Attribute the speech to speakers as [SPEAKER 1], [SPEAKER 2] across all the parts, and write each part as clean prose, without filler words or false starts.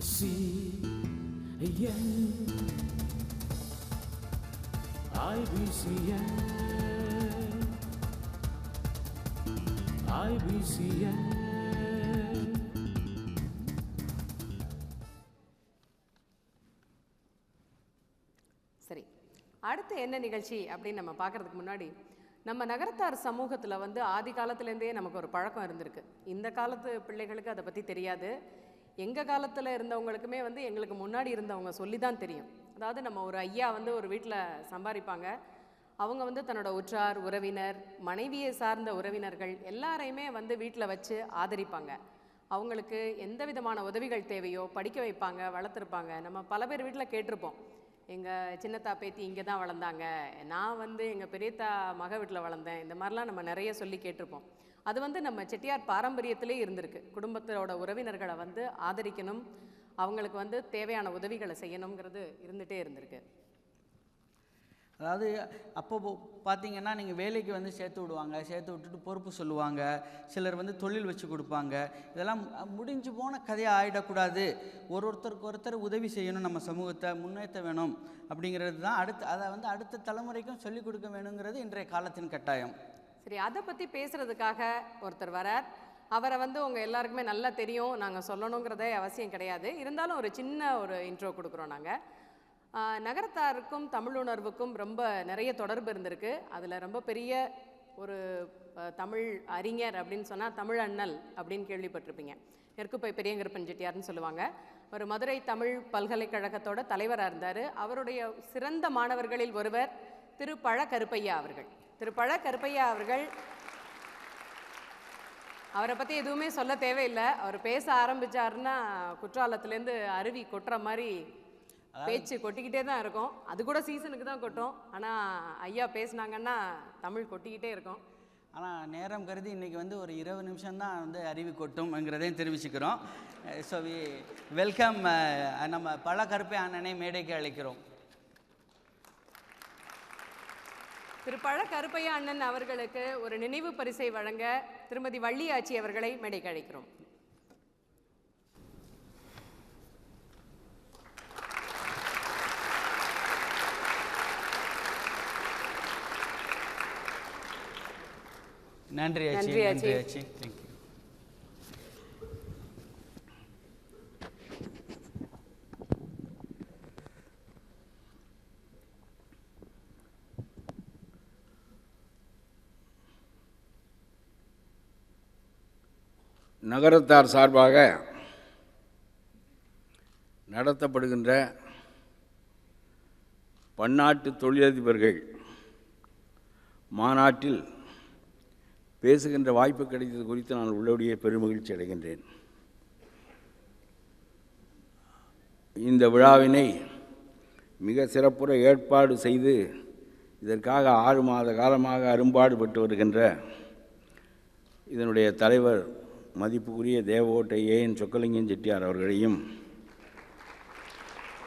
[SPEAKER 1] CN IBCN IBCN.
[SPEAKER 2] சரி, அடுத்து என்ன நிகழ்ச்சி அப்படின்னு நம்ம பார்க்கறதுக்கு முன்னாடி நம்ம நகரத்தார் சமூகத்தில் ஆதி காலத்துலேருந்தே நமக்கு ஒரு பழக்கம் இருந்திருக்கு. இந்த காலத்து பிள்ளைகளுக்கு அதை பற்றி தெரியாது. எங்கள் காலத்தில் இருந்தவங்களுக்குமே எங்களுக்கு முன்னாடி இருந்தவங்க சொல்லி தான் தெரியும். அதாவது நம்ம ஒரு ஐயா ஒரு வீட்டில் சம்பாதிப்பாங்க. அவங்க தன்னோட உற்றார் உறவினர், மனைவியை சார்ந்த உறவினர்கள் எல்லாரையுமே வீட்டில் வச்சு ஆதரிப்பாங்க. அவங்களுக்கு எந்த விதமான உதவிகள் தேவையோ படிக்க வைப்பாங்க, வளர்த்துருப்பாங்க. நம்ம பல பேர் வீட்டில் கேட்டிருப்போம், எங்கள் சின்னத்தா பேத்தி இங்கே தான் வளர்ந்தாங்க, நான் எங்கள் பெரியத்தா மக வீட்டில் வளர்ந்தேன், இந்த மாதிரிலாம் நம்ம நிறைய சொல்லி கேட்டிருப்போம். அது நம்ம செட்டியார் பாரம்பரியத்திலே இருந்திருக்கு. குடும்பத்தோட உறவினர்களை ஆதரிக்கணும், அவங்களுக்கு தேவையான உதவிகளை செய்யணுங்கிறது இருந்துகிட்டே இருந்திருக்கு.
[SPEAKER 3] அதாவது அப்போ பார்த்தீங்கன்னா நீங்கள் வேலைக்கு சேர்த்து விடுவாங்க, சேர்த்து விட்டுட்டு பொறுப்பு சொல்லுவாங்க, சிலர் தொழில் வச்சு கொடுப்பாங்க. இதெல்லாம் முடிஞ்சு போன கதையாக ஆகிடக்கூடாது, ஒருத்தருக்கு ஒருத்தர் உதவி செய்யணும், நம்ம சமூகத்தை முன்னேற்ற வேணும் அப்படிங்கிறது தான் அதை அடுத்த தலைமுறைக்கும் சொல்லிக் கொடுக்க வேணுங்கிறது இன்றைய காலத்தின் கட்டாயம்.
[SPEAKER 2] சரி, அதை பற்றி பேசுகிறதுக்காக ஒருத்தர் வரார். அவரை உங்கள் எல்லாருக்குமே நல்லா தெரியும், நாங்கள் சொல்லணுங்கிறதே அவசியம் கிடையாது. இருந்தாலும் ஒரு சின்ன ஒரு இன்ட்ரோ கொடுக்குறோம். நாங்கள் நகரத்தாருக்கும் தமிழுணர்வுக்கும் ரொம்ப நிறைய தொடர்பு இருந்திருக்கு. அதில் ரொம்ப பெரிய ஒரு தமிழ் அறிஞர் அப்படின்னு சொன்னால் தமிழ் அண்ணல் அப்படின்னு கேள்விப்பட்டிருப்பீங்க. நெற்குப்பை பெரியங்கருப்பன் செட்டியார்னு சொல்லுவாங்க. ஒரு மதுரை தமிழ் பல்கலைக்கழகத்தோட தலைவராக இருந்தார். அவருடைய சிறந்த மாணவர்களில் ஒருவர் திரு பழ கருப்பையா அவர்கள். திரு பழ கருப்பையா அவர்கள், அவரை பற்றி எதுவுமே சொல்ல தேவையில்லை. அவர் பேச ஆரம்பித்தாருன்னா குற்றாலத்துலேருந்து அருவி கொட்டுற மாதிரி பேச்சு கொட்டிக்கிட்டே தான் இருக்கும். அது கூட சீசனுக்கு தான் கொட்டும். ஆனால் ஐயா பேசினாங்கன்னா தமிழ் கொட்டிக்கிட்டே இருக்கும்.
[SPEAKER 3] ஆனால் நேரம் கருதி இன்றைக்கி ஒரு 20 நிமிஷம்தான் அருவி கொட்டும்ங்கிறதையும் தெரிவிச்சுக்கிறோம். ஸோ வி வெல்கம் நம்ம பழ கருப்பை அண்ணனை மேடைக்கு அழைக்கிறோம்.
[SPEAKER 2] திரு பழ கருப்பையா அண்ணன் அவர்களுக்கு ஒரு நினைவு பரிசை வழங்க திருமதி வள்ளியாச்சி அவர்களை மேடைக்கு அழைக்கிறோம்.
[SPEAKER 3] நன்றி ஆச்சி. நன்றி ஆச்சி. தேங்க்யூ.
[SPEAKER 4] நகரத்தார் சார்பாக நடத்தப்படுகின்ற பன்னாட்டு தொழிலதிபர்கள் மாநாட்டில் பேசுகின்ற வாய்ப்பு கிடைத்தது குறித்து நான் உள்ளபடியே பெருமகிழ்ச்சி அடைகின்றேன். இந்த விழாவினை மிக சிறப்புற ஏற்பாடு செய்து இதற்காக 6 மாத காலமாக அரும்பாடுபட்டு வருகின்ற இதனுடைய தலைவர் மதிப்புக்குரிய தேவகோட்டை ஏஎன் சொக்கலிங்கம் செட்டியார் அவர்களையும்,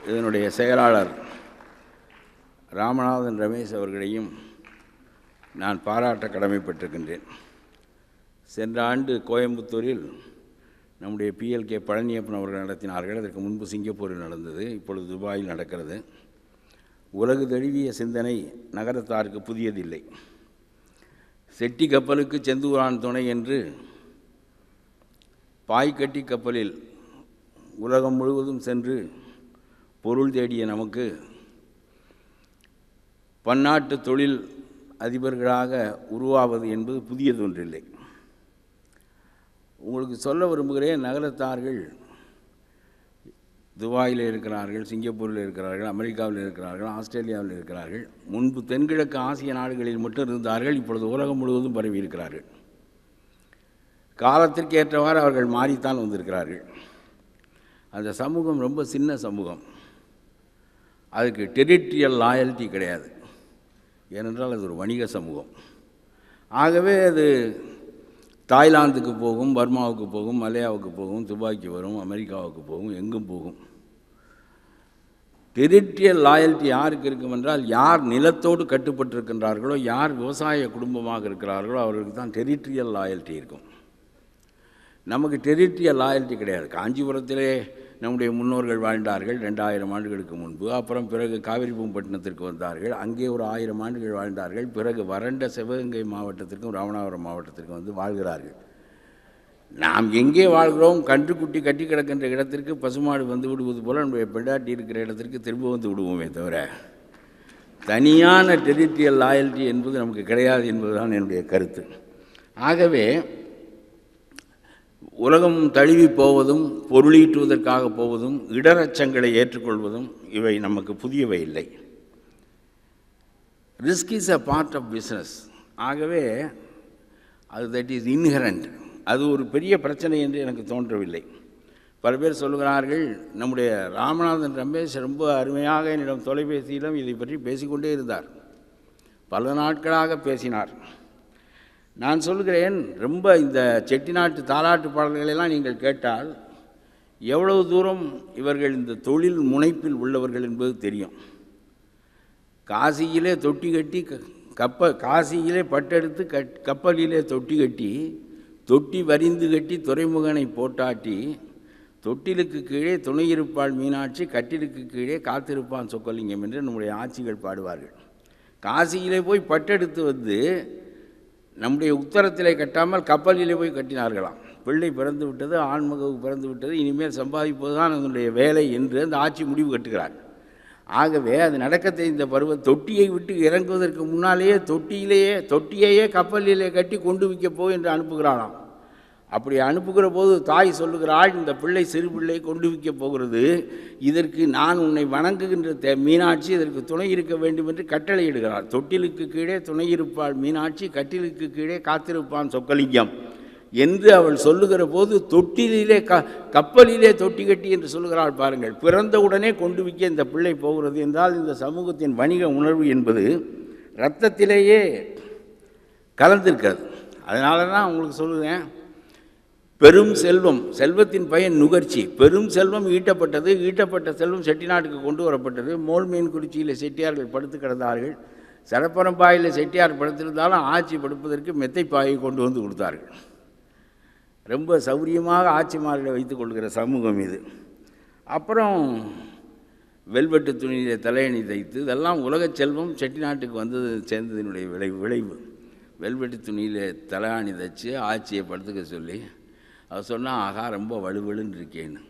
[SPEAKER 4] இதனுடைய செயலாளர் ராமநாதன் ரமேஷ் அவர்களையும் நான் பாராட்ட கடமைப்பட்டிருக்கின்றேன். சென்ற ஆண்டு கோயம்புத்தூரில் நம்முடைய PLK பழனியப்பன் அவர்கள் நடத்தினார்கள். அதற்கு முன்பு சிங்கப்பூரில் நடந்தது, இப்பொழுது துபாயில் நடக்கிறது. உலகு தழுவிய சிந்தனை நகரத்தாருக்கு புதியதில்லை. செட்டி கப்பலுக்கு செந்தூரான் துணை என்று பாய்கட்டி கப்பலில் உலகம் முழுவதும் சென்று பொருள் தேடிய நமக்கு பன்னாட்டு தொழில் அதிபர்களாக உருவாவது என்பது புதியதொன்றில்லை. உங்களுக்கு சொல்ல விரும்புகிறேன், நகரத்தார்கள் துபாயில் இருக்கிறார்கள், சிங்கப்பூரில் இருக்கிறார்கள், அமெரிக்காவில் இருக்கிறார்கள், ஆஸ்திரேலியாவில் இருக்கிறார்கள். முன்பு தென்கிழக்கு ஆசிய நாடுகளில் மட்டும் இருந்தார்கள், இப்பொழுது உலகம் முழுவதும் பரவி இருக்கிறார்கள். காலத்திற்கு ஏற்றவாறு அவர்கள் மாறித்தான் வந்திருக்கிறார்கள். அந்த சமூகம் ரொம்ப சின்ன சமூகம், அதுக்கு டெரிட்டரியல் லாயல்ட்டி கிடையாது. ஏனென்றால் அது ஒரு வணிக சமூகம். ஆகவே அது தாய்லாந்துக்கு போகும், பர்மாவுக்கு போகும், மலேயாவுக்கு போகும், துபாய்க்கு வரும், அமெரிக்காவுக்கு போகும், எங்கும் போகும். டெரிட்டரியல் லாயல்ட்டி யாருக்கு இருக்கும் என்றால், யார் நிலத்தோடு கட்டுப்பட்டிருக்கின்றார்களோ, யார் விவசாய குடும்பமாக இருக்கிறார்களோ அவர்களுக்கு தான் டெரிட்டரியல் லாயல்ட்டி இருக்கும். நமக்கு டெரிட்டரியல் லாயல்ட்டி கிடையாது. காஞ்சிபுரத்திலே நம்முடைய முன்னோர்கள் வாழ்ந்தார்கள் 2000 ஆண்டுகளுக்கு முன்பு. அப்புறம் பிறகு காவிரிப்பூம்பட்டினத்திற்கு வந்தார்கள், அங்கே ஒரு 1000 ஆண்டுகள் வாழ்ந்தார்கள். பிறகு வறண்ட சிவகங்கை மாவட்டத்திற்கும் ராமநாதபுரம் மாவட்டத்திற்கும் வந்து வாழ்கிறார்கள். நாம் எங்கே வாழ்கிறோம்? கன்றுக்குட்டி கட்டி கிடக்கின்ற இடத்திற்கு பசுமாடு வந்து விடுவது போல் நம்முடைய பெண்டாட்டி இருக்கிற இடத்திற்கு திரும்ப வந்து விடுவோமே தவிர தனியான டெரிட்டரியல் லாயல்ட்டி என்பது நமக்கு கிடையாது என்பதுதான் என்னுடைய கருத்து. ஆகவே உலகம் தழுவி போவதும் பொருளீட்டுவதற்காக போவதும் இடரச்சங்களை ஏற்றுக்கொள்வதும் இவை நமக்கு புதியவை இல்லை. Risk is a part of business. ஆகவே அது தட் இஸ் இன்ஹெரண்ட். அது ஒரு பெரிய பிரச்சனை என்று எனக்கு தோன்றவில்லை. பல பேர் சொல்லுகிறார்கள், நம்முடைய ராமநாதன் ரமேஷ் ரொம்ப அருமையாக என்னிடம் தொலைபேசியிலும் இதை பற்றி பேசிக்கொண்டே இருந்தார், பல நாட்களாக பேசினார். நான் சொல்கிறேன், ரொம்ப இந்த செட்டிநாட்டு தாலாட்டு பாடல்களெல்லாம் நீங்கள் கேட்டால் எவ்வளவு தூரம் இவர்கள் இந்த தொழில் முனைப்பில் உள்ளவர்கள் என்பது தெரியும். காசியிலே தொட்டி கட்டி காசியிலே பட்டெடுத்து கப்பலிலே தொட்டி கட்டி தொட்டி வரிந்து கட்டி துறைமுகனை போட்டாட்டி தொட்டிலுக்கு கீழே துணையிருப்பாள் மீனாட்சி கட்டிலுக்கு கீழே காத்திருப்பான் சொக்கலிங்கம் என்று நம்முடைய ஆட்சிகள் பாடுவார்கள். காசியிலே போய் பட்டெடுத்து வந்து நம்முடைய உத்தரத்திலே கட்டாமல் கப்பலிலே போய் கட்டினார்களாம். பிள்ளை பிறந்து விட்டது, ஆண்மகவு பிறந்து விட்டது, இனிமேல் சம்பாதிப்பது தான் அதனுடைய வேலை என்று அந்த ஆட்சி முடிவு கட்டுகிறார். ஆகவே அது நடக்க தெரிந்த பருவம் தொட்டியை விட்டு இறங்குவதற்கு முன்னாலேயே தொட்டியையே கப்பலிலே கட்டி கொண்டு வைக்கப்போ என்று அனுப்புகிறாளாம். அப்படி அனுப்புகிற போது தாய் சொல்லுகிறாள், இந்த பிள்ளை சிறு பிள்ளை கொண்டு வைக்கப் போகிறது, இதற்கு நான் உன்னை வணங்குகின்ற மீனாட்சி இதற்கு துணை இருக்க வேண்டும் என்று கட்டளையிடுகிறாள். தொட்டிலுக்கு கீழே துணை இருப்பாள் மீனாட்சி, கட்டிலுக்கு கீழே காத்திருப்பான் சொக்கலிங்கம் என்று அவள் சொல்லுகிற போது தொட்டிலே கப்பலிலே தொட்டி கட்டி என்று சொல்லுகிறாள். பாருங்கள், பிறந்தவுடனே கொண்டு வைக்க இந்த பிள்ளை போகிறது என்றால் இந்த சமூகத்தின் வணிக உணர்வு என்பது இரத்தத்திலேயே கலந்திருக்கிறது. அதனால தான் உங்களுக்கு சொல்லுவேன், பெரும் செல்வம், செல்வத்தின் பயன் நுகர்ச்சி. பெரும் செல்வம் ஈட்டப்பட்டது, ஈட்டப்பட்ட செல்வம் செட்டிநாட்டுக்கு கொண்டு வரப்பட்டது. மோல்மீன் குறிச்சியில் செட்டியார்கள் படுத்து கிடந்தார்கள், சடப்பரம்பாயில் செட்டியார் படுத்திருந்தாலும் ஆட்சி படுப்பதற்கு மெத்தைப்பாயை கொண்டு வந்து கொடுத்தார்கள். ரொம்ப சௌரியமாக ஆட்சிமார்களை வைத்து கொள்கிற சமூகம் இது. அப்புறம் வெல்வெட்டு துணியிலே தலையணி தைத்து, இதெல்லாம் உலகச் செல்வம் செட்டிநாட்டுக்கு வந்தது சேர்ந்ததினுடைய விளைவு. வெல்வெட்டு துணியிலே தலையணி தைச்சு ஆட்சியை படுத்துக்க சொல்லி அவர் சொன்னால், ஆகா ரொம்ப வலுவலுன்னு இருக்கேன்னு,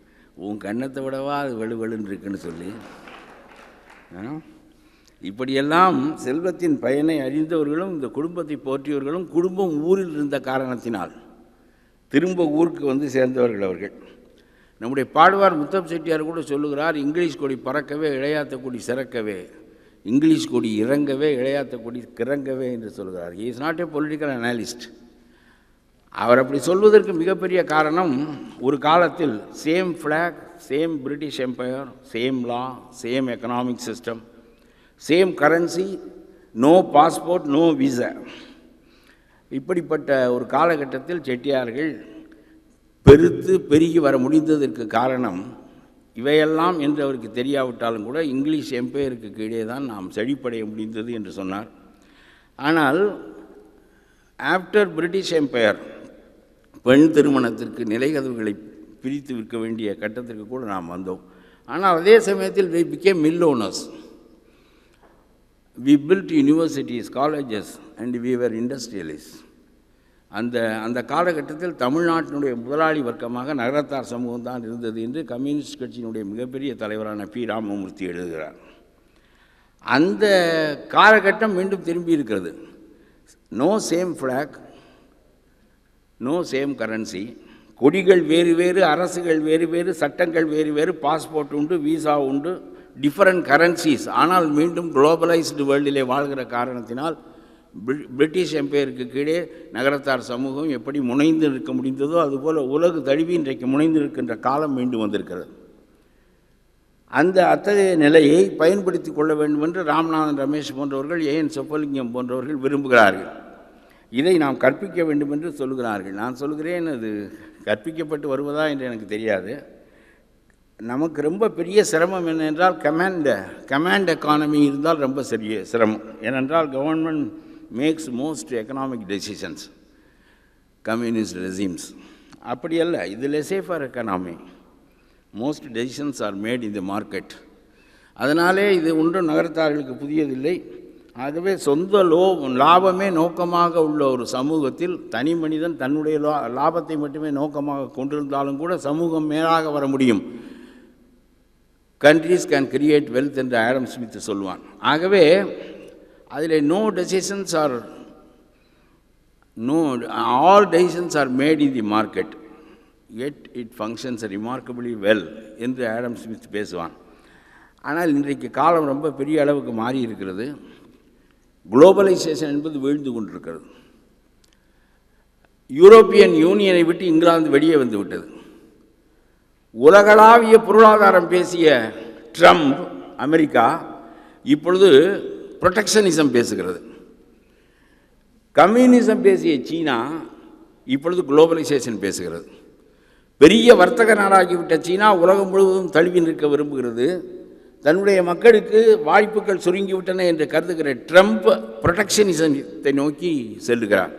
[SPEAKER 4] உன் கண்ணத்தை விடவா அது வலுவலுன்னு இருக்குன்னு சொல்லி, இப்படியெல்லாம் செல்வத்தின் பயனை அறிந்தவர்களும் இந்த குடும்பத்தை போற்றியவர்களும் குடும்பம் ஊரில் இருந்த காரணத்தினால் திரும்ப ஊருக்கு வந்து சேர்ந்தவர்கள் அவர்கள். நம்முடைய பாடுவார் முத்தம் செட்டியார் கூட சொல்லுகிறார், இங்கிலீஷ் கொடி பறக்கவே இளையாத்த கொடி சிறக்கவே, இங்கிலீஷ் கொடி இறங்கவே இளையாத்த கொடி கிறங்கவே என்று சொல்கிறார். He is not a political analyst. அவர் அப்படி சொல்வதற்கு மிகப்பெரிய காரணம், ஒரு காலத்தில் same flag, same British empire, same law, same economic system, same currency, no passport, no visa. இப்படிப்பட்ட ஒரு காலகட்டத்தில் செட்டியார்கள் பெருகி வர முடிந்ததற்கு காரணம் இவையெல்லாம் என்று அவருக்கு தெரியாவிட்டாலும் கூட இங்கிலீஷ் எம்பையருக்கு கீழே தான் நாம் செழிப்படைய முடிந்தது என்று சொன்னார். ஆனால் ஆஃப்டர் பிரிட்டிஷ் எம்பையர் பெண் திருமணத்திற்கு நிலைகதவுகளை பிரித்து விற்க வேண்டிய கட்டத்திற்கு கூட நாம் வந்தோம். ஆனால் அதே சமயத்தில் we became mill owners. We built universities, colleges and we were industrialists. அந்த காலகட்டத்தில் தமிழ்நாட்டினுடைய முதலாளி வர்க்கமாக நகரத்தார் சமூகம் தான் இருந்தது என்று கம்யூனிஸ்ட் கட்சியினுடைய மிகப்பெரிய தலைவரான பி ராமமூர்த்தி எழுதுகிறார். அந்த காலகட்டம் மீண்டும் திரும்பி இருக்கிறது. No same flag, no same currency, கொடிகள் வேறு வேறு, அரசுகள் வேறு வேறு, சட்டங்கள் வேறு வேறு, பாஸ்போர்ட் உண்டு, வீசா உண்டு, டிஃபரண்ட் கரன்சிஸ். ஆனால் மீண்டும் குளோபலைஸ்டு வேர்ல்டிலே வாழ்கிற காரணத்தினால் பிரிட்டிஷ் எம்பையருக்கு கீழே நகரத்தார் சமூகம் எப்படி முனைந்து இருக்க முடிந்ததோ அதுபோல் உலகு தழுவி இன்றைக்கு முனைந்து இருக்கின்ற காலம் மீண்டும் வந்திருக்கிறது. அத்தகைய நிலையை பயன்படுத்தி கொள்ள வேண்டும் என்று ராமநாதன் ரமேஷ் போன்றவர்கள், ஏஎன் சொக்கலிங்கம் போன்றவர்கள் விரும்புகிறார்கள். இதை நாம் கற்பிக்க வேண்டும் என்று சொல்லுகிறார்கள். நான் சொல்கிறேன், அது கற்பிக்கப்பட்டு வருவதா என்று எனக்கு தெரியாது. நமக்கு ரொம்ப பெரிய சிரமம் என்னென்றால் கமாண்ட் எக்கானமி இருந்தால் ரொம்ப சிரமம். ஏனென்றால் government makes most economic decisions, communist regimes. அப்படி அல்ல, இது laissez faire economy. Most decisions are made in the market. அதனாலே இது ஒன்றும் நகரத்தார்களுக்கு புதியதில்லை. ஆகவே சொந்த லாபமே நோக்கமாக உள்ள ஒரு சமூகத்தில் தனி மனிதன் தன்னுடைய லாபத்தை மட்டுமே நோக்கமாக கொண்டிருந்தாலும் கூட சமூகம் மேலாக வர முடியும். கண்ட்ரீஸ் கேன் கிரியேட் வெல்த் என்று ஆடம் ஸ்மித் சொல்லுவான். ஆகவே அதில் all decisions are made in the market yet it functions remarkably well என்று ஆடம் ஸ்மித் பேசுவான். ஆனால் இன்றைக்கு காலம் ரொம்ப பெரிய அளவுக்கு மாறி இருக்கிறது. குளோபலைசேஷன் என்பது வீழ்ந்து கொண்டிருக்கிறது. யூரோப்பியன் யூனியனை விட்டு இங்கிலாந்து வெளியே வந்து விட்டது. உலகளாவிய பொருளாதாரம் பேசிய ட்ரம்ப் அமெரிக்கா இப்பொழுது புரொடெக்ஷனிசம் பேசுகிறது. கம்யூனிசம் பேசிய சீனா இப்பொழுது குளோபலைசேஷன் பேசுகிறது. பெரிய வர்த்தக நாடாகிவிட்ட சீனா உலகம் முழுவதும் தழுவி நிற்க விரும்புகிறது. தன்னுடைய மக்களுக்கு வாய்ப்புகள் சுருங்கிவிட்டன என்று கருதுகிற ட்ரம்ப் புரொடெக்ஷனிசத்தை நோக்கி செல்லுகிறார்.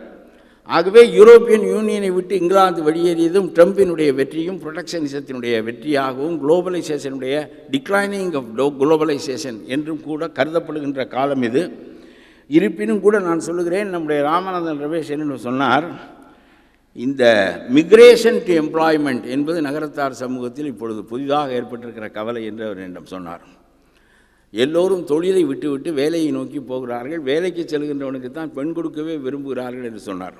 [SPEAKER 4] ஆகவே யூரோப்பியன் யூனியனை விட்டு இங்கிலாந்து வெளியேறியதும் ட்ரம்பினுடைய வெற்றியும் புரொடெக்ஷனிசத்தினுடைய வெற்றியாகவும் குளோபலைசேஷனுடைய டிக்ளைனிங் ஆஃப் குளோபலைசேஷன் என்றும் கூட கருதப்படுகின்ற காலம் இது. இருப்பினும் கூட நான் சொல்லுகிறேன், நம்முடைய ராமநாதன் ரமேஷ் என்று சொன்னார், இந்த மிக்ரேஷன் டு எம்ப்ளாய்மெண்ட் என்பது நகரத்தார் சமூகத்தில் இப்பொழுது புதிதாக ஏற்பட்டிருக்கிற கவலை என்று அவர் என்னிடம் சொன்னார். எல்லோரும் தொழிலை விட்டுவிட்டு வேலையை நோக்கி போகிறார்கள். வேலைக்கு செல்கின்றவனுக்கு தான் பெண் கொடுக்கவே விரும்புகிறார்கள் என்று சொன்னார்.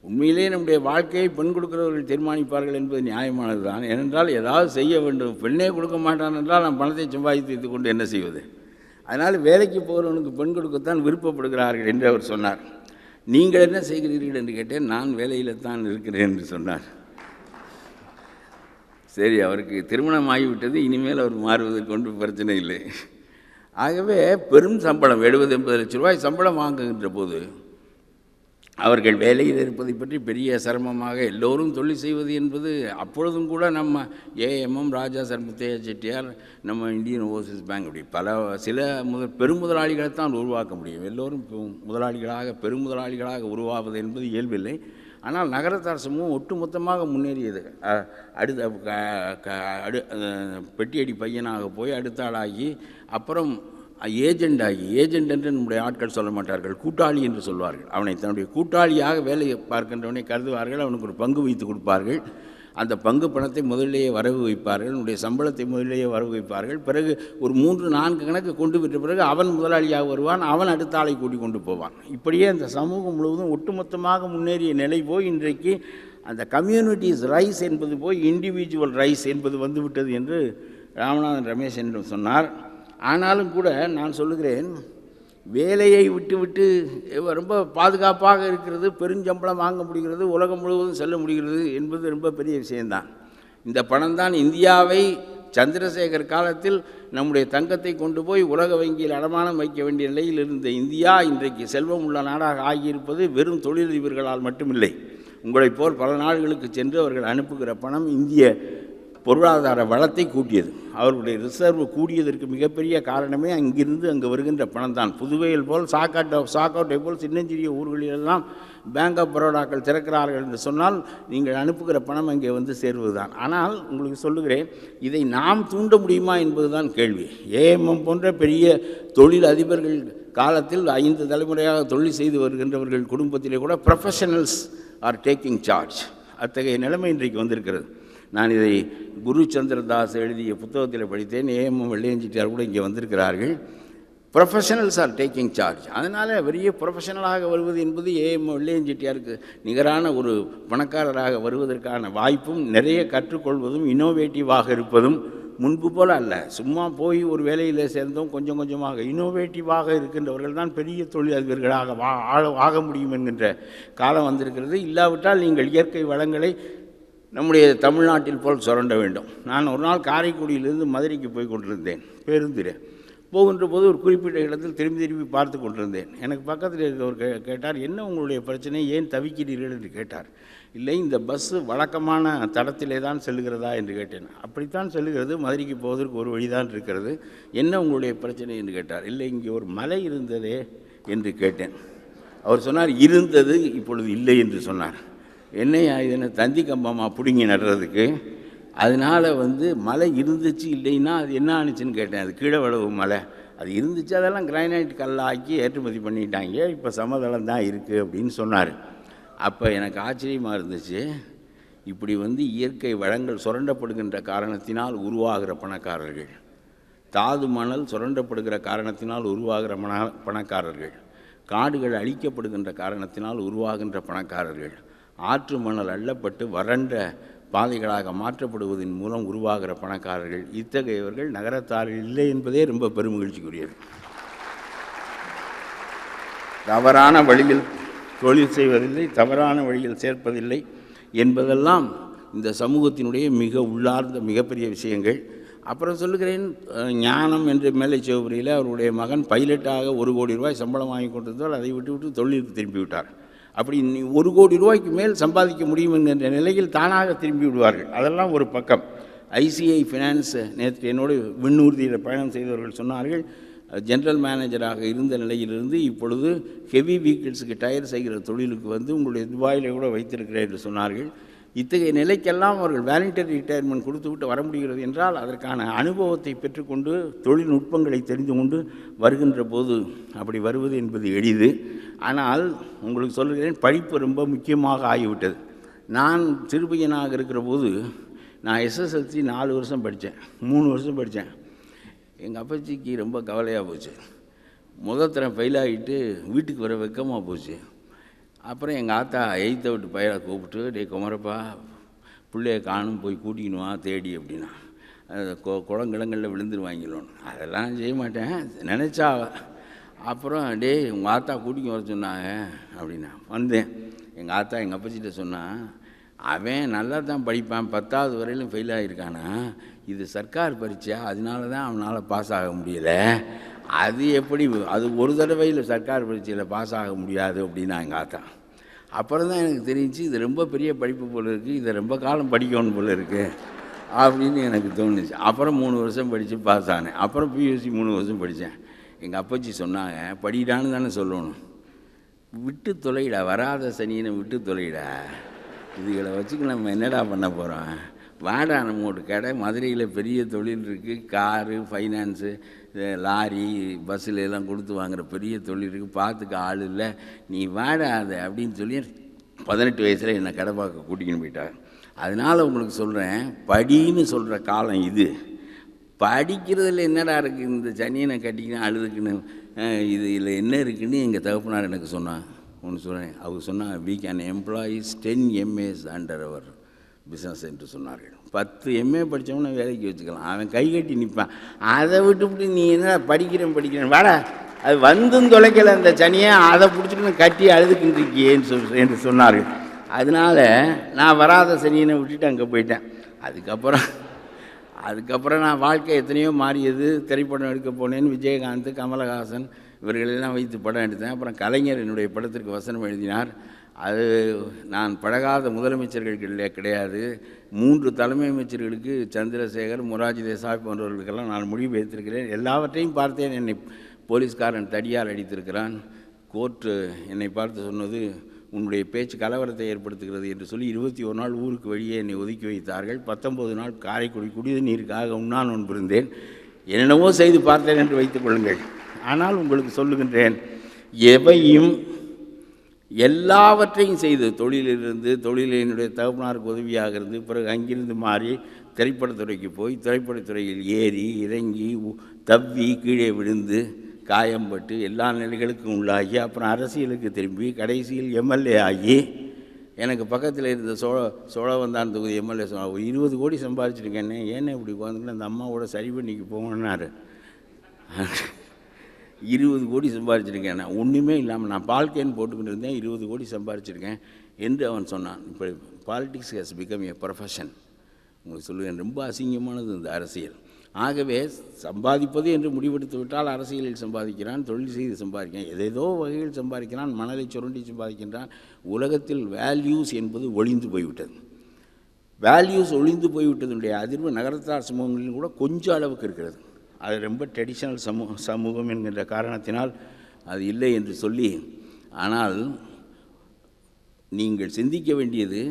[SPEAKER 4] உண்மையிலே நம்முடைய வாழ்க்கையை பெண் கொடுக்கிறவர்கள் தீர்மானிப்பார்கள் என்பது நியாயமானது தான். ஏனென்றால் ஏதாவது செய்ய வேண்டும். பெண்ணே கொடுக்க மாட்டான் என்றால் நாம் பணத்தை சம்பாதித்து வைத்து கொண்டு என்ன செய்வது? அதனால் வேலைக்கு போகிறவனுக்கு பெண் கொடுக்கத்தான் விருப்பப்படுகிறார்கள் என்று அவர் சொன்னார். நீங்கள் என்ன செய்கிறீர்கள் என்று கேட்டேன். நான் வேலையில் தான் இருக்கிறேன் என்று சொன்னார். சரி, அவருக்கு திருமணம் ஆகிவிட்டது, இனிமேல் அவர் மாறுவதற்கு ஒன்றும் பிரச்சனை இல்லை. ஆகவே பெரும் சம்பளம் 70-80 லட்சம் ரூபாய் சம்பளம் வாங்குகின்ற போது அவர்கள் வேலையில் இருப்பதை பற்றி பெரிய சிரமமாக எல்லோரும் தொழில் செய்வது என்பது அப்பொழுதும் கூட நம்ம ஏஎம்எம், ராஜா சர்முத்தையா செட்டியார், நம்ம இந்தியன் ஓவர்சீஸ் பேங்க், அப்படி சில பெருமுதலாளிகளை தான் உருவாக்க முடியும். எல்லோரும் பெருமுதலாளிகளாக உருவாவது என்பது இயல்பில்லை. ஆனால் நகரத்தார் சமூகம் ஒட்டுமொத்தமாக முன்னேறியது. பெட்டியடி பையனாக போய் அடுத்த ஆளாகி அப்புறம் ஏஜெண்ட் என்று நம்முடைய ஆட்கள் சொல்ல மாட்டார்கள், கூட்டாளி என்று சொல்வார்கள். அவனை தன்னுடைய கூட்டாளியாக வேலை பார்க்கின்றவனை கருதுவார்கள். அவனுக்கு ஒரு பங்கு வைத்து கொடுப்பார்கள். அந்த பங்கு பணத்தை முதலிலேயே வரவு வைப்பார்கள். அவனுடைய சம்பளத்தை முதலிலேயே வரவு வைப்பார்கள். பிறகு ஒரு 3-4 கணக்கு கொண்டு விட்ட பிறகு அவன் முதலாளியாக வருவான். அவன் அடுத்த ஆளை கூட்டி கொண்டு போவான். இப்படியே அந்த சமூகம் முழுவதும் ஒட்டுமொத்தமாக முன்னேறிய நிலை போய் இன்றைக்கு அந்த கம்யூனிட்டிஸ் ரைஸ் என்பது போய் இண்டிவிஜுவல் ரைஸ் என்பது வந்துவிட்டது என்று ராமநாதன் ரமேஷ் என்று சொன்னார். ஆனாலும் கூட நான் சொல்லுகிறேன், வேலையை விட்டு ரொம்ப பாதுகாப்பாக இருக்கிறது, பெருஞ்சம்பளம் வாங்க முடிகிறது, உலகம் முழுவதும் செல்ல முடிகிறது என்பது ரொம்ப பெரிய விஷயம்தான். இந்த பணம் தான் இந்தியாவை சந்திரசேகர் காலத்தில் நம்முடைய தங்கத்தை கொண்டு போய் உலக வங்கியில் அடமானம் வைக்க வேண்டிய நிலையில் இருந்த இந்தியா இன்றைக்கு செல்வம் உள்ள நாடாக ஆகியிருப்பது வெறும் தொழிலதிபர்களால் மட்டுமில்லை. உங்களைப் போல் பல நாடுகளுக்கு சென்று அவர்கள் அனுப்புகிற பணம் இந்திய பொருளாதார வளத்தை கூட்டியது. அவர்களுடைய ரிசர்வ் கூடியதற்கு மிகப்பெரிய காரணமே அங்கிருந்து அங்கே வருகின்ற பணம் தான். புதுவையில் போல் சாக்கோட்டை போல் சின்னஞ்சிறிய ஊர்களிலெல்லாம் பேங்க் ஆஃப் பரோடாக்கள் திறக்கிறார்கள் என்று சொன்னால் நீங்கள் அனுப்புகிற பணம் அங்கே வந்து சேர்வதுதான். ஆனால் உங்களுக்கு சொல்லுகிறேன், இதை நாம் தூண்ட முடியுமா என்பதுதான் கேள்வி. ஏஎம்எம் போன்ற பெரிய தொழில் அதிபர்கள் காலத்தில் 5 தலைமுறையாக தொழில் செய்து வருகின்றவர்கள் குடும்பத்திலே கூட ப்ரொஃபஷனல்ஸ் ஆர் டேக்கிங் சார்ஜ். அத்தகைய நிலைமை இன்றைக்கு வந்திருக்கிறது. நான் இதை குரு சந்திரதாஸ் எழுதிய புத்தகத்தில் படித்தேன். ஏஎம்எம் வெள்ளையஞ்சிட்டியார் கூட இங்கே வந்திருக்கிறார்கள். Professionals are taking charge. அதனால் பெரிய ப்ரொஃபஷனலாக வருவது என்பது ஏஎம்எம் வெள்ளையஞ்சிட்டியாருக்கு நிகரான ஒரு பணக்காரராக வருவதற்கான வாய்ப்பும், நிறைய கற்றுக்கொள்வதும், இன்னோவேட்டிவாக இருப்பதும் முன்பு போல் அல்ல. சும்மா போய் ஒரு வேலையில் சேர்ந்தோம் கொஞ்சம் கொஞ்சமாக. இன்னோவேட்டிவாக இருக்கின்றவர்கள் தான் பெரிய தொழிலதிபர்களாக ஆக முடியும் என்கின்ற காலம் வந்திருக்கிறது. இல்லாவிட்டால் நீங்கள் இயற்கை வளங்களை நம்முடைய தமிழ்நாட்டில் போல் சுரண்ட வேண்டும். நான் ஒரு நாள் காரைக்குடியிலிருந்து மதுரைக்கு போய் கொண்டிருந்தேன். பேருந்தில் போகின்ற போது ஒரு குறிப்பிட்ட இடத்தில் திரும்பி பார்த்து கொண்டிருந்தேன். எனக்கு பக்கத்தில் இருக்கவர் கேட்டார், என்ன உங்களுடைய பிரச்சனை, ஏன் தவிக்கிறீர்கள் என்று கேட்டார். இல்லை, இந்த பஸ்ஸு வழக்கமான தடத்திலே தான் செல்லுகிறதா என்று கேட்டேன். அப்படித்தான் செல்லுகிறது, மதுரைக்கு போவதற்கு ஒரு வழிதான் இருக்கிறது, என்ன உங்களுடைய பிரச்சனை என்று கேட்டார். இல்லை, இங்கே ஒரு மலை இருந்ததே என்று கேட்டேன். அவர் சொன்னார், இருந்தது இப்பொழுது இல்லை என்று சொன்னார். என்னையா இது என்ன தந்தி கம்பமாக பிடுங்கி நடுறதுக்கு? அதனால் மலை இருந்துச்சு இல்லைன்னா அது என்ன ஆணுச்சுன்னு கேட்டேன். அது கீழே விளவு மலை, அது இருந்துச்சு, அதெல்லாம் கிரானைட் கல்லாக்கி ஏற்றுமதி பண்ணிட்டாங்க, இப்போ சமதளம் தான் இருக்குது அப்படின்னு சொன்னார். அப்போ எனக்கு ஆச்சரியமாக இருந்துச்சு. இப்படி இயற்கை வளங்கள் சுரண்டப்படுகின்ற காரணத்தினால் உருவாகிற பணக்காரர்கள், தாது மணல் சுரண்டப்படுகிற காரணத்தினால் உருவாகிற பணக்காரர்கள், காடுகள் அழிக்கப்படுகின்ற காரணத்தினால் உருவாகின்ற பணக்காரர்கள், ஆற்று மணல் அள்ளப்பட்டு வறண்ட பாதைகளாக மாற்றப்படுவதன் மூலம் உருவாகிற பணக்காரர்கள், இத்தகையவர்கள் நகரத்தாரில் இல்லை என்பதே ரொம்ப பெருமகிழ்ச்சிக்குரியது. தவறான வழியில் தொழில் செய்வதில்லை, தவறான வழியில் சேர்ப்பதில்லை என்பதெல்லாம் இந்த சமூகத்தினுடைய மிக உள்ளார்ந்த மிகப்பெரிய விஷயங்கள். அப்புறம் சொல்லுகிறேன், ஞானம் என்ற மேலை சிவபுரியில் அவருடைய மகன் பைலட்டாக 1 கோடி ரூபாய் சம்பளம் வாங்கி கொண்டிருந்தால் அதை விட்டு தொழிலுக்கு திரும்பி விட்டார். அப்படி 1 கோடி ரூபாய்க்கு மேல் சம்பாதிக்க முடியும் என்கின்ற நிலையில் தானாக திரும்பி விடுவார்கள். அதெல்லாம் ஒரு பக்கம். ஐசிஐ ஃபினான்ஸ் நேற்று என்னோடு விண்ணூர்தியில் பயணம் செய்தவர்கள் சொன்னார்கள், ஜெனரல் மேனேஜராக இருந்த நிலையிலிருந்து இப்பொழுது ஹெவி வெஹிக்கிள்ஸுக்கு டயர் செய்கிற தொழிலுக்கு உங்களுடைய துபாயில் கூட வைத்திருக்கிறேன் என்று சொன்னார்கள். இத்தகைய நிலைக்கெல்லாம் அவர்கள் வாலண்டரி ரிட்டையர்மெண்ட் கொடுத்துவிட்டு வர முடிகிறது என்றால் அதற்கான அனுபவத்தை பெற்றுக்கொண்டு தொழில்நுட்பங்களை தெரிந்து கொண்டு வருகின்ற போது அப்படி வருவது என்பது எளிது. ஆனால் உங்களுக்கு சொல்கிறேன், படிப்பு ரொம்ப முக்கியமாக ஆகிவிட்டது. நான் சிறுபையனாக இருக்கிற போது நான் எஸ்எஸ்எல்சி 4 வருஷம் படித்தேன், 3 வருஷம் படித்தேன். எங்கள் அப்பச்சிக்கு ரொம்ப கவலையாக போச்சு. முதல் தரம் ஃபெயில் ஆகிட்டு வீட்டுக்கு வர வெக்கமாக போச்சு. அப்புறம் எங்கள் ஆத்தா 8th விட்டு பையனை கூப்பிட்டு, டே குமரப்பா, பிள்ளைய காணும், போய் கூட்டிக்கினுவா தேடி அப்படின்னா. அது குளங்கிழங்களில் விழுந்துருவாங்களோன்னு. அதெல்லாம் செய்ய மாட்டேன் நினச்சா. அப்புறம் டே உங்கள் ஆத்தா கூட்டிங்க வர சொன்னாங்க அப்படின்னா வந்தேன். எங்கள் ஆத்தா எங்கள் அப்பச்சிட்ட சொன்னால், அவன் நல்லா தான் படிப்பான், 10வது வரையிலும் ஃபெயில் ஆகியிருக்கானா, இது சர்க்கார் பரீட்சை, அதனால தான் அவனால் பாஸ் ஆக முடியலை. அது எப்படி, அது ஒரு தடவையில் சர்க்கார் பரீட்சையில் பாஸ் ஆக முடியாது அப்படின்னா எங்கள் ஆத்தா. அப்புறம் தான் எனக்கு தெரிஞ்சு இது ரொம்ப பெரிய படிப்பு போல் இருக்குது, இதை ரொம்ப காலம் படிக்கணும் போல் இருக்குது அப்படின்னு எனக்கு தோணுச்சு. அப்புறம் 3 வருஷம் படித்து பாஸ் ஆனேன். அப்புறம் பியூசி 3 வருஷம் படித்தேன். எங்கள் அப்பச்சி சொன்னாங்க, படிடான்னு தானே சொல்லணும், விட்டு தொலைடா, வராத சனியனை விட்டு தொலைடா, இதுகளை வச்சுக்க நம்ம என்னடா பண்ண போகிறோம், வாடா நம்ம ஒரு கடை மதுரையில் பெரிய தொழில் இருக்குது, காரு ஃபைனான்ஸு லாரி பஸ்ஸில் எல்லாம் கொடுத்து வாங்குகிற பெரிய தொழில் இருக்குது, பார்த்துக்க ஆள் இல்லை, நீ வாடாத அப்படின்னு சொல்லி 18 வயசில் என்னை கடை பார்க்க கூட்டிக்கின்னு போயிட்டாங்க. அதனால் உங்களுக்கு சொல்கிறேன், படின்னு சொல்கிற காலம் இது. படிக்கிறதுல என்னடா இருக்குது, இந்த சனியனை கட்டிக்கின்னு அழுதுக்குன்னு இதில் என்ன இருக்குதுன்னு எங்கள் தகப்பனார் எனக்கு சொன்னான். ஒன்று சொல்கிறேன், அவர் சொன்னால், we can employees 10 MAs under our business என்று சொன்னார்கள். 10 MA படித்தவனை வேலைக்கு வச்சுக்கலாம், அவன் கை கட்டி நிற்பான். அதை விட்டுவிட்டு நீ என்ன படிக்கிறேன் வாடா, அது வந்தும் தொலைக்கலை அந்த சனியை, அதை பிடிச்சிட்டு கட்டி அழுதுக்கிட்டு இருக்கியேன்னு என்று சொன்னார்கள். அதனால் நான் வராத சனியனை விட்டுட்டு அங்கே போயிட்டேன். அதுக்கப்புறம் நான் வாழ்க்கை எத்தனையோ மாறியது. திரைப்படம் எடுக்க போனேன்னு விஜயகாந்த், கமலஹாசன் இவர்களெல்லாம் வைத்து படம் எடுத்தேன். அப்புறம் கலைஞர் என்னுடைய படத்திற்கு வசனம் எழுதினார். அது நான் பழகாத முதலமைச்சர்கள் கிடையாது. 3 தலைமை அமைச்சர்களுக்கு, சந்திரசேகர், மொரார்ஜி தேசாய் போன்றவர்களுக்கெல்லாம் நான் மொழிபெயர்த்திருக்கிறேன். எல்லாவற்றையும் பார்த்தேன். என்னை போலீஸ்காரன் தடியால் அடித்திருக்கிறான். கோர்ட்டு என்னை பார்த்து சொன்னது, உன்னுடைய பேச்சு கலவரத்தை ஏற்படுத்துகிறது என்று சொல்லி 21 நாள் ஊருக்கு வெளியே என்னை ஒதுக்கி வைத்தார்கள். 19 நாள் காரைக்குடி குடிநீருக்காக உண்ணான் நோன்பிருந்தேன். என்னென்னவோ செய்து பார்த்தேன் என்று வைத்துக் கொள்ளுங்கள். ஆனால் உங்களுக்கு சொல்லுகின்றேன், எவையும் எல்லாவற்றையும் செய்து, தொழிலினுடைய தகப்பனாருக்கு உதவியாக இருந்து, பிறகு அங்கிருந்து மாறி திரைப்படத்துறைக்கு போய் திரைப்படத்துறையில் ஏறி இறங்கி தவ்வி கீழே விழுந்து காயம்பட்டு எல்லா நிலைகளுக்கும் உள்ளாகி, அப்புறம் அரசியலுக்கு திரும்பி கடைசியில் எம்எல்ஏ ஆகி, எனக்கு பக்கத்தில் இருந்த சோழவந்தான் தொகுதி எம்எல்ஏ 20 கோடி சம்பாதிச்சிருக்கேன்னு, ஏன்னா இப்படி உட்காந்துக்கிட்டு அந்த அம்மாவோட சரி பண்ணிக்கு போங்கன்னாரு. 20 கோடி சம்பாதிச்சிருக்கேன், நான் ஒன்றுமே இல்லாமல் நான் பால்கேன் போட்டுக்கிட்டு இருந்தேன், 20 கோடி சம்பாதிச்சிருக்கேன் என்று அவன் சொன்னான். இப்போ politics has become a profession. உங்களுக்கு சொல்லுவேன், ரொம்ப அசிங்கமானது இந்த அரசியல். ஆகவே சம்பாதிப்பது என்று முடிவெடுத்து விட்டால் அரசியலில் சம்பாதிக்கிறான், தொழில் செய்து சம்பாதிக்கிறான், ஏதேதோ வகையில் சம்பாதிக்கிறான், மணலை சுரண்டி சம்பாதிக்கின்றான். உலகத்தில் வேல்யூஸ் என்பது ஒழிந்து போய்விட்டது. வேல்யூஸ் ஒழிந்து போய்விட்டதுடைய அதிர்வு நகரத்தார் சமூகங்களிலும் கூட கொஞ்சம் அளவுக்கு இருக்கிறது. அது ரொம்ப ட்ரெடிஷ்னல் சமூகம் என்கின்ற காரணத்தினால் அது இல்லை என்று சொல்லி, ஆனால் நீங்கள் சிந்திக்க வேண்டியது,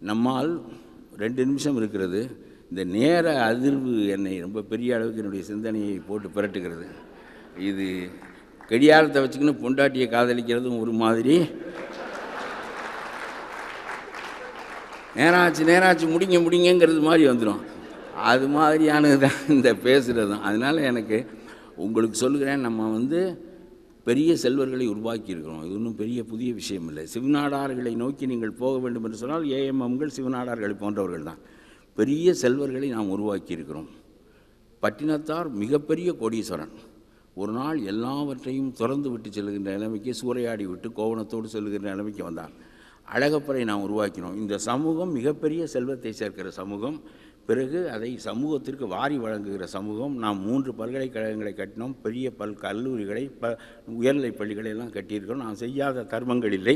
[SPEAKER 4] நம்மால் 2 நிமிஷம் இருக்கிறது, இந்த நேர அதிர்வு என்னை ரொம்ப பெரிய அளவுக்கு என்னுடைய சிந்தனையை போட்டு புரட்டுகிறது. இது கடியாரத்தை வச்சுக்கின்னு பொண்டாட்டியை காதலிக்கிறதும் ஒரு மாதிரி, நேராச்சு முடிங்கங்கிறது மாதிரி வந்துடும். அது மாதிரியானது தான் இந்த பேசுகிறது தான். அதனால் எனக்கு உங்களுக்கு சொல்லுகிறேன், நம்ம பெரிய செல்வர்களை உருவாக்கியிருக்கிறோம். இது ஒன்றும் பெரிய புதிய விஷயம் இல்லை. சிவநாடார்களை நோக்கி நீங்கள் போக வேண்டும் என்று சொன்னால் ஏஎம்எம்கள் சிவநாடார்களை போன்றவர்கள் தான். பெரிய செல்வர்களை நாம் உருவாக்கியிருக்கிறோம். பட்டினத்தார் மிகப்பெரிய கோடீஸ்வரன். ஒரு நாள் எல்லாவற்றையும் திறந்து விட்டு செல்கின்ற நிலைமைக்கு, சூறையாடி விட்டு கோவணத்தோடு செல்கின்ற நிலைமைக்கு வந்தார். அழகப்பரை நாம் உருவாக்கினோம். இந்த சமூகம் மிகப்பெரிய செல்வத்தை சேர்க்கிற சமூகம். பிறகு அதை சமூகத்திற்கு வாரி வழங்குகிற சமூகம். நாம் 3 பல்கலைக்கழகங்களை கட்டினோம், பெரிய கல்லூரிகளை, உயர்நிலைப் பள்ளிகளை எல்லாம் கட்டியிருக்கிறோம். நாம் செய்யாத தர்மங்கள் இல்லை.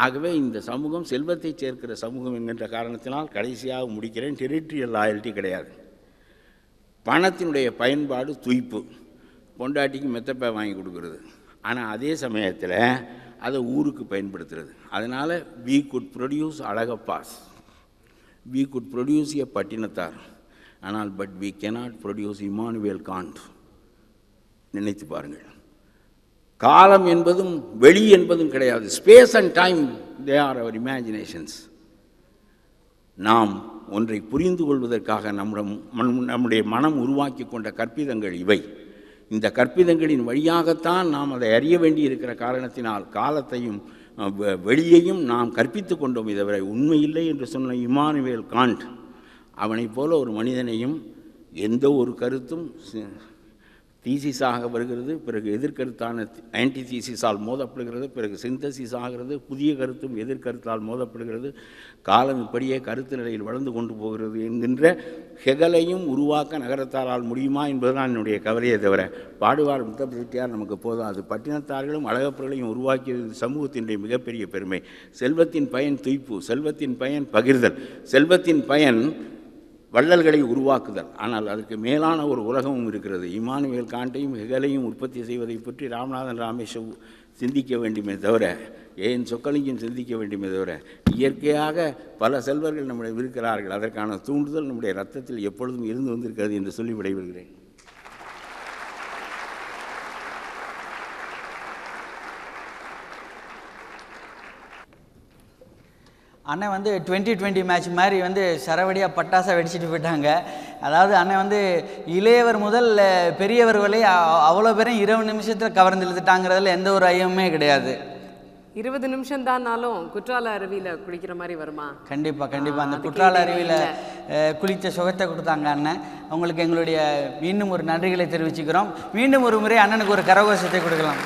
[SPEAKER 4] ஆகவே இந்த சமூகம் செல்வத்தை சேர்க்கிற சமூகம் என்கின்ற காரணத்தினால் கடைசியாக முடிக்கிறேன், டெரிட்டரியல் லாயல்ட்டி கிடையாது. பணத்தினுடைய பயன்பாடு துய்ப்பு. பொண்டாட்டிக்கு மெத்தப்பை வாங்கி கொடுக்குறது, ஆனால் அதே சமயத்தில் அதை ஊருக்கு பயன்படுத்துறது. அதனால் we could produce அழகப்பாஸ், we could produce a Pattinathar, ஆனால் but we cannot produce Immanuel Kant. நினைத்து பாருங்கள். காலம் என்பதும் வெளி என்பதும் கிடையாது. Space and time, they are our imaginations. நாம் ஒன்றை புரிந்து கொள்வதற்காக நம்முடைய மனம் உருவாக்கி கொண்ட கற்பிதங்கள் இவை. இந்த கற்பிதங்களின் வழியாகத்தான் நாம் அதை அறிய வேண்டி இருக்கிற காரணத்தினால் காலத்தையும் வெளியையும் நாம் கற்பித்து கொண்டோம். இதுவரை உண்மையில்லை என்று சொன்ன இமானுவேல் காண்ட், அவனைப் போல ஒரு மனிதனையும் எந்த ஒரு கருத்தும் தீசிஸாக வருகிறது, பிறகு எதிர்கருத்தான ஆன்டி தீசிஸால் மோதப்படுகிறது, பிறகு சிந்தசிஸ் ஆகிறது, புதிய கருத்தும் எதிர்கருத்தால் மோதப்படுகிறது. காலம் இப்படியே கருத்து நிலையில் வளர்ந்து கொண்டு போகிறது என்கின்ற ஹெகலையும் உருவாக்க நகரத்தாரால் முடியுமா என்பதுதான் என்னுடைய கவலையை தவிர, பாடுவார் முத்தப்ப செட்டியார் நமக்கு போதும். அது பட்டினத்தார்களும் அழகப்பர்களையும் உருவாக்கியது சமூகத்தினுடைய மிகப்பெரிய பெருமை. செல்வத்தின் பயன் துய்ப்பு, செல்வத்தின் பயன் பகிர்தல், செல்வத்தின் பயன் வள்ளல்களை உருவாக்குதல். ஆனால் அதற்கு மேலான ஒரு உலகமும் இருக்கிறது. இமானுவேல் காண்டையும் ஹெகலையும் உற்பத்தி செய்வதை பற்றி ராமநாதன் ராமேஷ் சிந்திக்க வேண்டுமே தவிர, ஏன் சொக்கலிங்கம் சிந்திக்க வேண்டுமே தவிர, இயற்கையாக பல செல்வர்கள் நம்முடைய இருக்கிறார்கள். அதற்கான தூண்டுதல் நம்முடைய ரத்தத்தில் எப்பொழுதும் இருந்து வந்திருக்கிறது என்று சொல்லி விடைபெறுகிறேன்.
[SPEAKER 3] அண்ணன் 2020 மேட்ச் மாதிரி சரவடியாக பட்டாசாக வெடிச்சிட்டு போயிட்டாங்க. அதாவது அண்ணன் இளையவர் முதல் பெரியவர் வரை அவ்வளோ பேரும் 20 நிமிஷத்தில் கவர்ந்து இழுத்துட்டாங்கிறதுல எந்த ஒரு ஐயமுமே கிடையாது.
[SPEAKER 2] 20 நிமிஷம் தான்னாலும் குற்றால அருவியில் குளிக்கிற மாதிரி வருமா?
[SPEAKER 3] கண்டிப்பாக அந்த குற்றால அருவியில் குளித்த சுகத்தை கொடுத்தாங்க அண்ணன். அவங்களுக்கு எங்களுடைய மீண்டும் ஒரு நன்றிகளை தெரிவிச்சுக்கிறோம். மீண்டும் ஒரு முறை அண்ணனுக்கு ஒரு கரகோஷத்தை கொடுக்கலாம்.